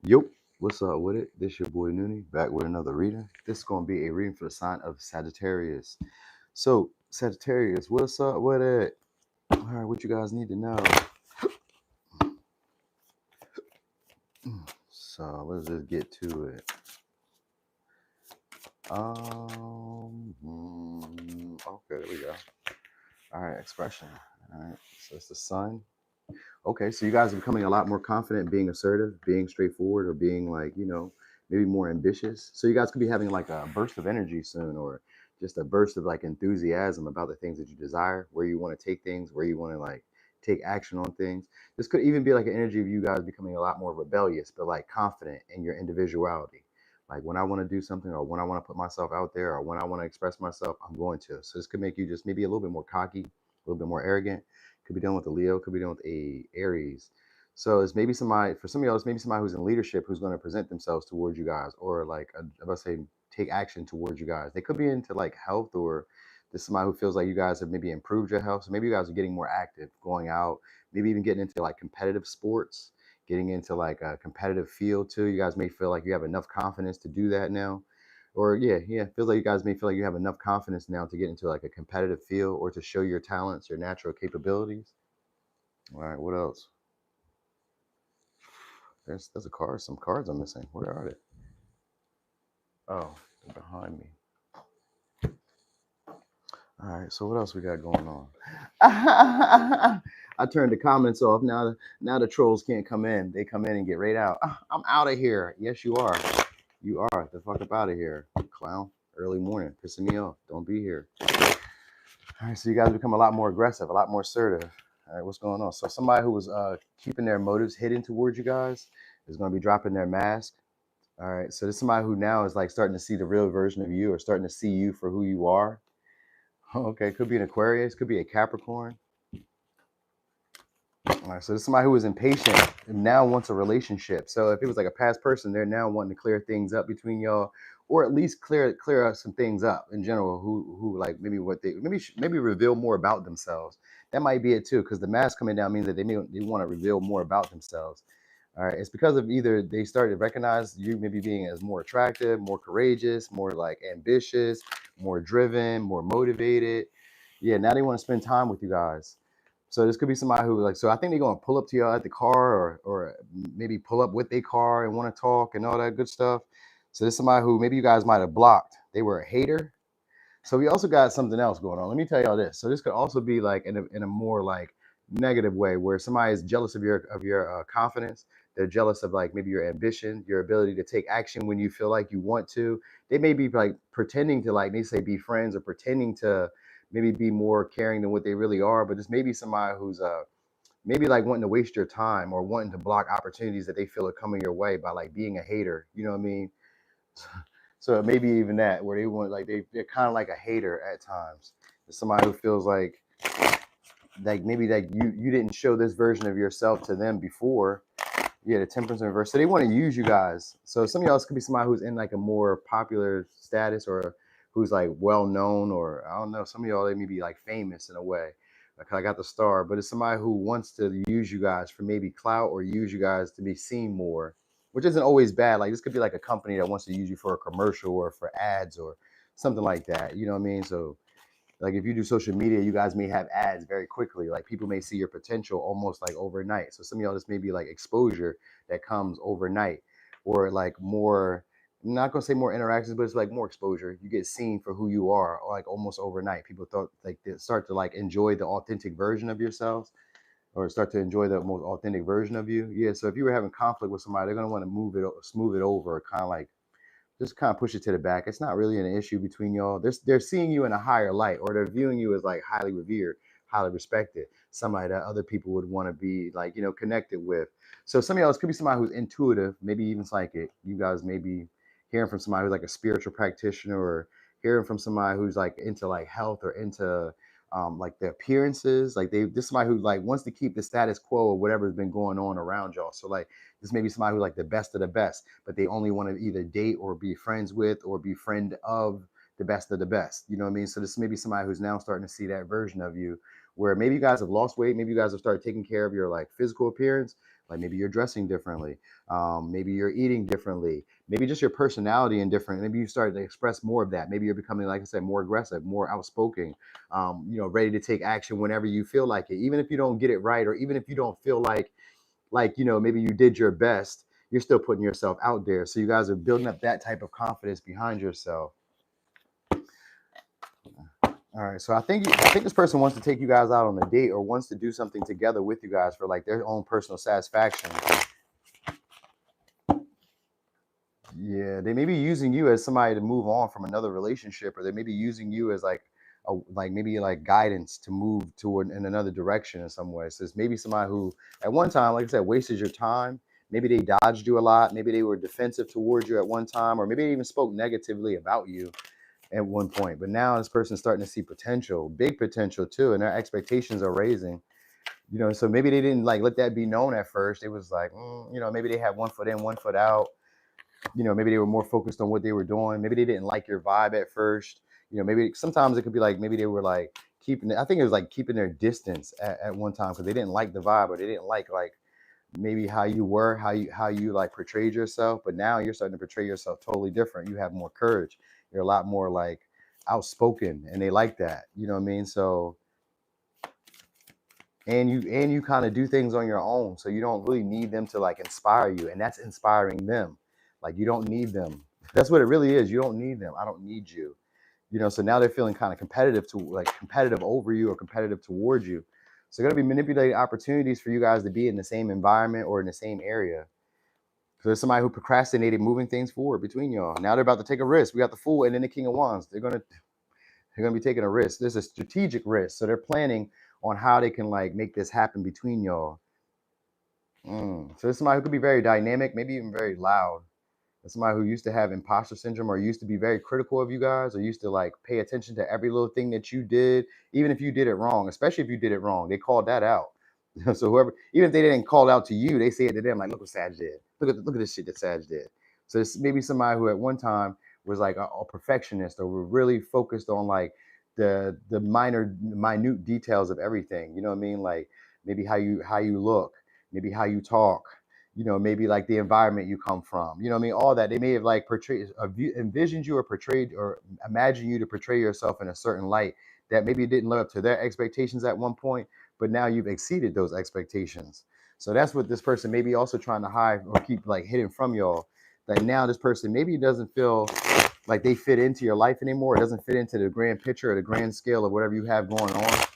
Yup, what's up with it? This your boy Noonie back with another reading. This is gonna be a reading for the sign of Sagittarius. So Sagittarius, what's up with it? All right, what you guys need to know. So let's just get to it. Okay, there we go. All right, expression. All right, so it's the sun. Okay, so you guys are becoming a lot more confident, being assertive, being straightforward, or being like, maybe more ambitious. So you guys could be having like a burst of energy soon, or just a burst of like enthusiasm about the things that you desire, where you want to take things, where you want to like take action on things. This could even be like an energy of you guys becoming a lot more rebellious, but like confident in your individuality. Like when I want to do something, or when I want to put myself out there, or when I want to express myself, I'm going to. So this could make you just maybe a little bit more cocky, a little bit more arrogant. Could be dealing with a Leo, could be dealing with a Aries. So it's maybe somebody, for some of y'all, it's maybe somebody who's in leadership who's going to present themselves towards you guys, or like I must say, take action towards you guys. They could be into like health, or this somebody who feels like you guys have maybe improved your health. So maybe you guys are getting more active, going out, maybe even getting into like competitive sports, getting into like a competitive field too. You guys may feel like you have enough confidence to do that now. Or yeah, feels like you guys may feel like you have enough confidence now to get into like a competitive field or to show your talents, your natural capabilities. All right, what else? There's a card. Some cards I'm missing. Where are they? Oh, they're behind me. All right. So what else we got going on? I turned the comments off. Now the trolls can't come in. They come in and get right out. I'm out of here. Yes, you are. You are. The fuck up out of here, clown. Early morning, pissing me off. Don't be here. All right. So you guys become a lot more aggressive, a lot more assertive. All right. What's going on? So somebody who was keeping their motives hidden towards you guys is going to be dropping their mask. All right. So this is somebody who now is like starting to see the real version of you, or starting to see you for who you are. Okay. Could be an Aquarius, could be a Capricorn. All right. So this is somebody who is impatient and now wants a relationship. So if it was like a past person, they're now wanting to clear things up between y'all, or at least clear up some things up in general. Who like maybe what they maybe reveal more about themselves. That might be it too, because the mask coming down means that they want to reveal more about themselves. All right. It's because of either they started to recognize you maybe being as more attractive, more courageous, more like ambitious, more driven, more motivated. Yeah. Now they want to spend time with you guys. So this could be somebody who like. So I think they're gonna pull up to you at the car, or maybe pull up with their car and want to talk and all that good stuff. So this is somebody who maybe you guys might have blocked. They were a hater. So we also got something else going on. Let me tell y'all this. So this could also be like in a more like negative way, where somebody is jealous of your confidence. They're jealous of like maybe your ambition, your ability to take action when you feel like you want to. They may be like pretending to like they say be friends, or pretending to maybe be more caring than what they really are. But this may be somebody who's maybe like wanting to waste your time, or wanting to block opportunities that they feel are coming your way by like being a hater. You know what I mean? So maybe even that, where they want like they're kind of like a hater at times. It's somebody who feels like maybe like you didn't show this version of yourself to them before. Yeah, the temperance in reverse. So they want to use you guys. So some of y'all could be somebody who's in like a more popular status, or who's like well known, or I don't know. Some of y'all they may be like famous in a way. Like I got the star, but it's somebody who wants to use you guys for maybe clout, or use you guys to be seen more, which isn't always bad. Like this could be like a company that wants to use you for a commercial, or for ads, or something like that. You know what I mean? So like if you do social media, you guys may have ads very quickly. Like people may see your potential almost like overnight. So some of y'all this may be like exposure that comes overnight, or like more. I'm not gonna say more interactions, but it's like more exposure. You get seen for who you are, like almost overnight. People thought like they start to like enjoy the authentic version of yourselves, or start to enjoy the most authentic version of you. Yeah. So if you were having conflict with somebody, they're gonna want to smooth it over, kind of like just kind of push it to the back. It's not really an issue between y'all. They're seeing you in a higher light, or they're viewing you as like highly revered, highly respected, somebody that other people would want to be like, connected with. So some of y'all, this could be somebody who's intuitive, maybe even psychic. You guys may be hearing from somebody who's like a spiritual practitioner, or hearing from somebody who's like into like health, or into like the appearances. Like this somebody who like wants to keep the status quo of whatever's been going on around y'all. So like this may be somebody who's like the best of the best, but they only want to either date, or be friends with, or be friend of the best of the best. You know what I mean? So this may be somebody who's now starting to see that version of you, where maybe you guys have lost weight, maybe you guys have started taking care of your like physical appearance, like maybe you're dressing differently, maybe you're eating differently, maybe just your personality and different. Maybe you started to express more of that. Maybe you're becoming, like I said, more aggressive, more outspoken, ready to take action whenever you feel like it, even if you don't get it right, or even if you don't feel like maybe you did your best, you're still putting yourself out there. So you guys are building up that type of confidence behind yourself. All right, so I think this person wants to take you guys out on a date or wants to do something together with you guys for like their own personal satisfaction. Yeah, they may be using you as somebody to move on from another relationship, or they may be using you as like maybe like guidance to move toward in another direction in some way. So it's maybe somebody who at one time, like I said, wasted your time. Maybe they dodged you a lot. Maybe they were defensive towards you at one time, or maybe they even spoke negatively about you at one point. But now this person's starting to see potential, big potential too, and their expectations are raising. So maybe they didn't like let that be known at first. It was like, maybe they had one foot in, one foot out. Maybe they were more focused on what they were doing. Maybe they didn't like your vibe at first. Maybe sometimes it could be like maybe they were like I think it was like keeping their distance at one time because they didn't like the vibe, or they didn't like maybe how you were, how you like portrayed yourself. But now you're starting to portray yourself totally different. You have more courage. You're a lot more like outspoken, and they like that. You know what I mean? So and you kind of do things on your own, so you don't really need them to like inspire you, and that's inspiring them. Like you don't need them. That's what it really is. You don't need them. I don't need you. So now they're feeling kind of competitive over you or competitive towards you. So they're going to be manipulating opportunities for you guys to be in the same environment or in the same area. So there's somebody who procrastinated moving things forward between y'all. Now they're about to take a risk. We got the Fool and then the King of Wands. They're gonna be taking a risk. There's a strategic risk. So they're planning on how they can like make this happen between y'all. So there's somebody who could be very dynamic, maybe even very loud. There's somebody who used to have imposter syndrome, or used to be very critical of you guys, or used to like pay attention to every little thing that you did, even if you did it wrong, especially if you did it wrong. They called that out. So whoever, even if they didn't call it out to you, they say it to them, like, look what Sag did. Look at this shit that Sag did. So it's maybe somebody who at one time was like a perfectionist, or were really focused on like the minute details of everything. You know what I mean? Like maybe how you look, maybe how you talk, maybe like the environment you come from. You know what I mean? All that. They may have like envisioned you or portrayed or imagined you to portray yourself in a certain light that maybe didn't live up to their expectations at one point, but now you've exceeded those expectations. So that's what this person may be also trying to hide or keep like hidden from y'all. That now this person maybe doesn't feel like they fit into your life anymore. It doesn't fit into the grand picture or the grand scale of whatever you have going on.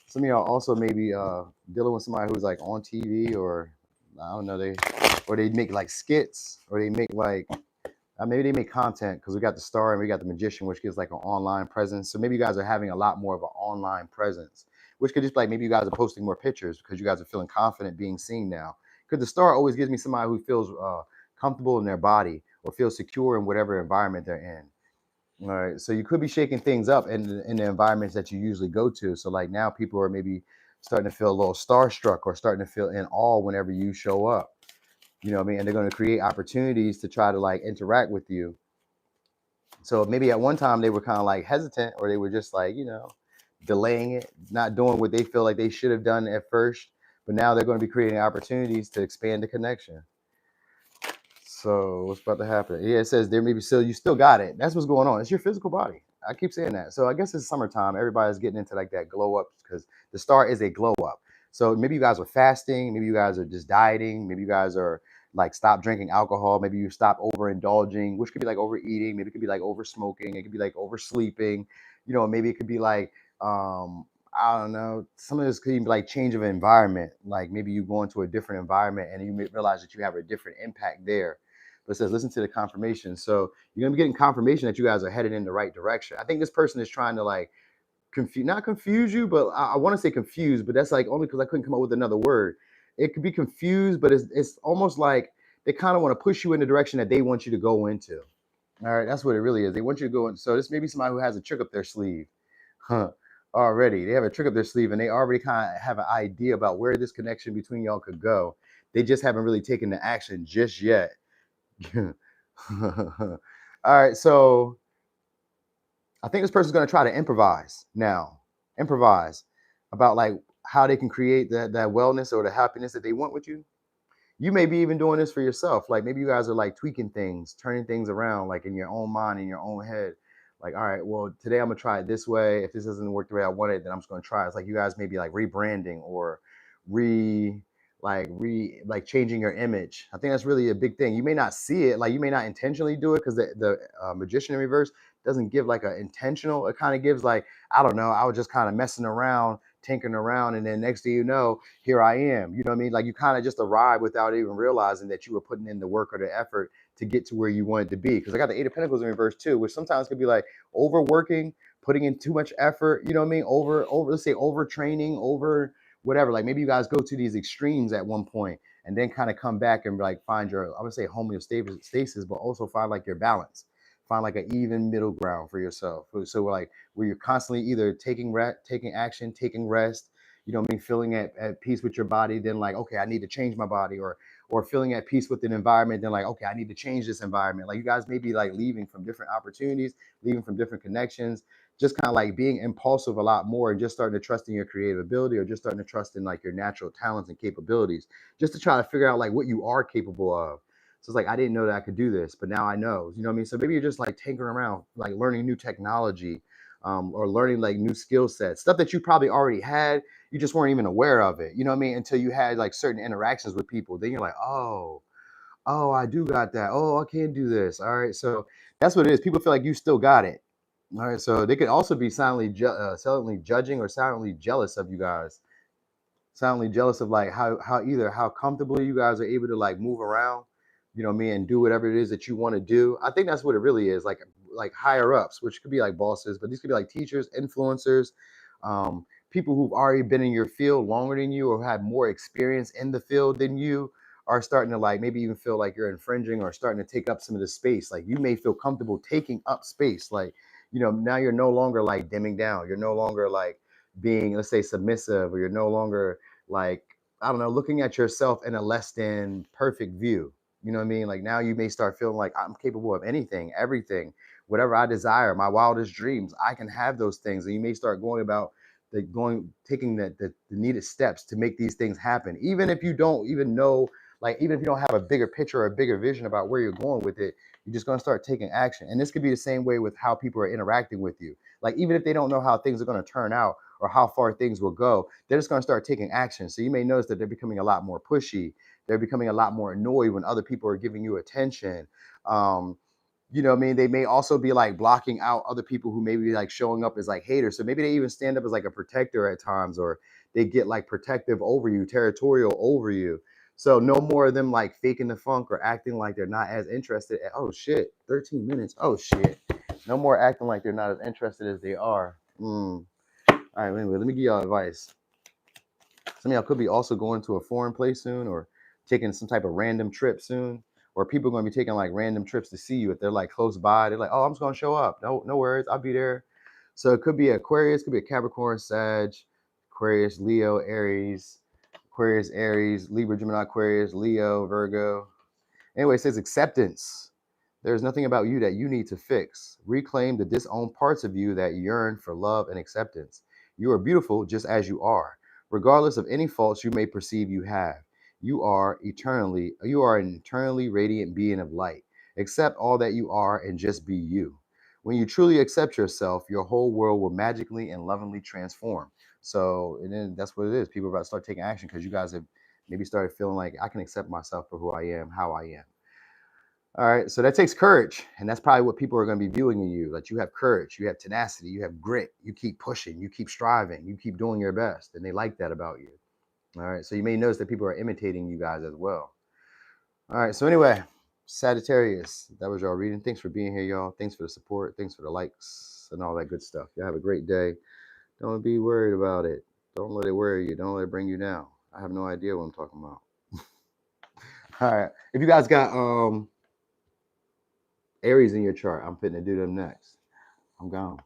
Some of y'all also maybe dealing with somebody who's like on TV, or I don't know, they make like skits, or they make like maybe they make content, because we got the Star and we got the Magician, which gives like an online presence. So maybe you guys are having a lot more of an online presence, which could just like maybe you guys are posting more pictures because you guys are feeling confident being seen now. Because the Star always gives me somebody who feels comfortable in their body or feels secure in whatever environment they're in. All right, so you could be shaking things up in the environments that you usually go to. So like now people are maybe starting to feel a little starstruck or starting to feel in awe whenever you show up. You know what I mean? And they're going to create opportunities to try to like interact with you. So maybe at one time they were kind of like hesitant, or they were just like, delaying it, not doing what they feel like they should have done at first. But now they're going to be creating opportunities to expand the connection. So what's about to happen? Yeah, it says there maybe still you still got it. That's what's going on. It's your physical body. I keep saying that. So I guess it's summertime. Everybody's getting into like that glow up, because the Star is a glow up. So maybe you guys are fasting. Maybe you guys are just dieting. Maybe you guys are like stop drinking alcohol. Maybe you stop overindulging, which could be like overeating. Maybe it could be like over smoking. It could be like oversleeping. Maybe it could be like I don't know. Some of this could even be like change of environment. Like maybe you go into a different environment and you may realize that you have a different impact there. But it says, listen to the confirmation. So you're going to be getting confirmation that you guys are headed in the right direction. I think this person is trying to like not confuse you, but I want to say confused, but that's like only because I couldn't come up with another word. It could be confused, but it's almost like they kind of want to push you in the direction that they want you to go into. All right, that's what it really is. They want you to go in. So this may be somebody who has a trick up their sleeve. Huh. Already. They have a trick up their sleeve, and they already kind of have an idea about where this connection between y'all could go. They just haven't really taken the action just yet. All right, so I think this person's going to try to improvise now. Improvise. about like how they can create that wellness or the happiness that they want with you. You may be even doing this for yourself. Like maybe you guys are like tweaking things, turning things around, like in your own mind, in your own head. Like, all right, well, today I'm gonna try it this way. If this doesn't work the way I want it, then I'm just gonna try it. It's like you guys may be like rebranding or re like changing your image. I think that's really a big thing. You may not see it, like you may not intentionally do it because the magician in reverse doesn't give like an intentional. It kind of gives like, I don't know, I was just kind of messing around, tinkering around, and then next thing you know, here I am. You know what I mean? Like you kind of just arrive without even realizing that you were putting in the work or the effort to get to where you wanted to be. Because I got the Eight of Pentacles in reverse too, which sometimes could be like overworking, putting in too much effort. You know what I mean? Over let's say overtraining, over whatever. Like maybe you guys go to these extremes at one point and then kind of come back and like find your, I would say homeostasis, but also find like your balance. Find like an even middle ground for yourself. So like where you're constantly either taking action, taking rest, you know what I mean, feeling at peace with your body, then like, okay, I need to change my body, or feeling at peace with an environment, then like, okay, I need to change this environment. Like you guys may be like leaving from different opportunities, leaving from different connections, just kind of like being impulsive a lot more and just starting to trust in your creative ability, or just starting to trust in like your natural talents and capabilities, just to try to figure out like what you are capable of. So it's like, I didn't know that I could do this, but now I know, you know what I mean? So maybe you're just like tinkering around, like learning new technology, or learning like new skill sets, stuff that you probably already had. You just weren't even aware of it, you know what I mean? Until you had like certain interactions with people. Then you're like, oh, I do got that. Oh, I can do this. All right. So that's what it is. People feel like you still got it. All right. So they could also be silently judging or silently jealous of you guys, silently jealous of like how either how comfortably you guys are able to like move around, you know what I mean, and do whatever it is that you want to do. I think that's what it really is, like higher ups, which could be like bosses, but these could be like teachers, influencers, people who've already been in your field longer than you or have more experience in the field than you are starting to like maybe even feel like you're infringing or starting to take up some of the space. Like you may feel comfortable taking up space, like, you know, now you're no longer like dimming down, you're no longer like being, let's say, submissive, or you're no longer like, I don't know, looking at yourself in a less than perfect view. You know what I mean? Like now you may start feeling like I'm capable of anything, everything, whatever I desire, my wildest dreams, I can have those things. And you may start going about taking the needed steps to make these things happen. Even if you don't even know, like even if you don't have a bigger picture or a bigger vision about where you're going with it, you're just going to start taking action. And this could be the same way with how people are interacting with you. Like even if they don't know how things are going to turn out or how far things will go, they're just going to start taking action. So you may notice that they're becoming a lot more pushy. They're becoming a lot more annoyed when other people are giving you attention. You know what I mean? They may also be like blocking out other people who may be like showing up as like haters. So maybe they even stand up as like a protector at times, or they get like protective over you, territorial over you. So no more of them like faking the funk or acting like they're not as interested. Oh shit, 13 minutes. Oh shit. No more acting like they're not as interested as they are. All right, anyway, let me give y'all advice. Some of y'all could be also going to a foreign place soon, or taking some type of random trip soon, or people are going to be taking like random trips to see you if they're like close by. They're like, oh, I'm just going to show up. No worries, I'll be there. So it could be Aquarius, could be a Capricorn, Sag, Aquarius, Leo, Aries, Aquarius, Aries, Libra, Gemini, Aquarius, Leo, Virgo. Anyway, it says acceptance. There's nothing about you that you need to fix. Reclaim the disowned parts of you that yearn for love and acceptance. You are beautiful just as you are, regardless of any faults you may perceive you have. You are an eternally radiant being of light. Accept all that you are and just be you. When you truly accept yourself, your whole world will magically and lovingly transform. So, and then that's what it is. People are about to start taking action because you guys have maybe started feeling like I can accept myself for who I am, how I am. All right, so that takes courage, and that's probably what people are going to be viewing in you. Like you have courage, you have tenacity, you have grit, you keep pushing, you keep striving, you keep doing your best, and they like that about you. All right, so you may notice that people are imitating you guys as well. All right, so anyway, Sagittarius, that was y'all reading. Thanks for being here, y'all. Thanks for the support. Thanks for the likes and all that good stuff. Y'all have a great day. Don't be worried about it. Don't let it worry you. Don't let it bring you down. I have no idea what I'm talking about. All right, if you guys got Aries in your chart, I'm fitting to do them next. I'm gone.